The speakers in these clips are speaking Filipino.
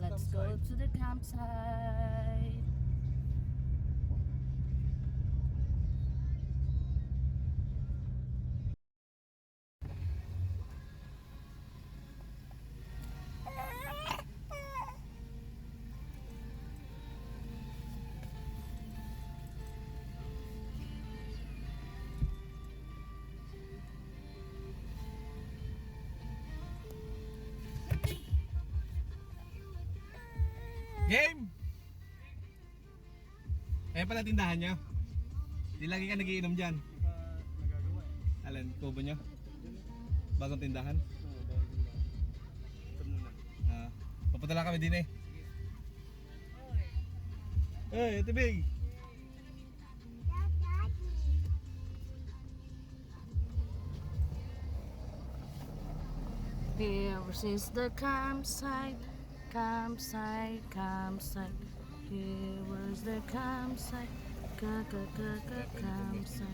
let's go to the campsite. Game! Ayan pala tindahan nyo. Di lagi ka nagiinom dyan. Alin, kubo nyo? Bagong tindahan? Ito muna. Papunta lang kami din eh. Hey, tibig! Here is the campsite, campsite, campsite. Here was the campsite, campsite.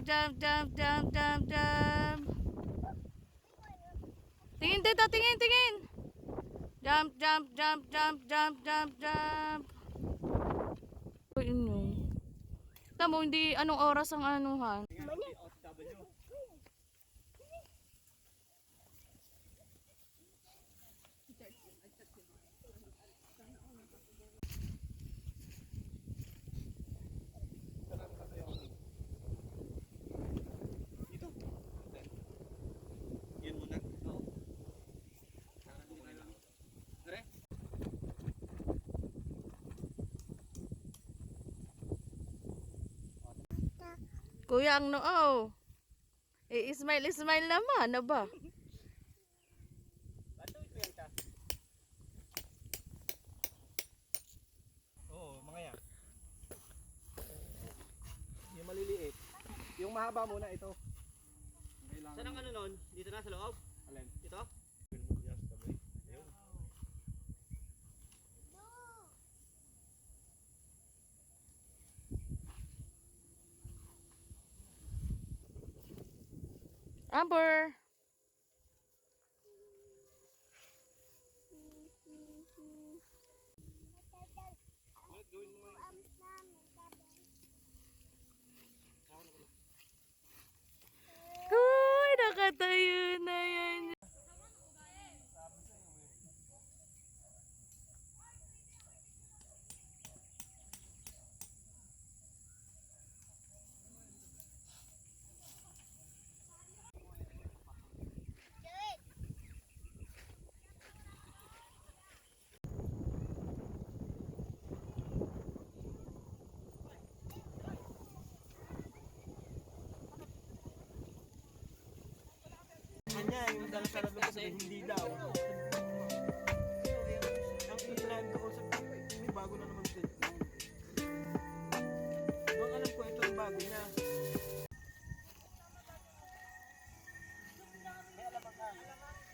Jump, jump, jump, jump, jump. Tingin dito, tingin, tingin. Jump, jump, jump, jump, jump, jump, jump. Inyo. Tamo, hindi anong oras ang anuhan. Yun muna. Kuya ang noo. Smile, smile naman, ano ba? Oo, mga yan. Yung maliliit. Yung mahaba muna ito. Saan ang ano nun? Dito na sa loob? Alin? Dito? Amber. Uy, nakatayo na yan. Kanya, yung dala sa loob kasi hindi daw. Ang pinag-uusap ko, may bago na naman din. Doon alam ko, ito yung bago niya.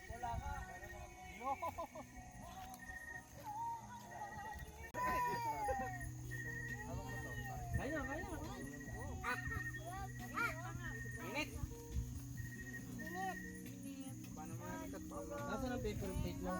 Wala ka. No! Kaya na, kaya na. Init! Nasaan ang paper plate mo?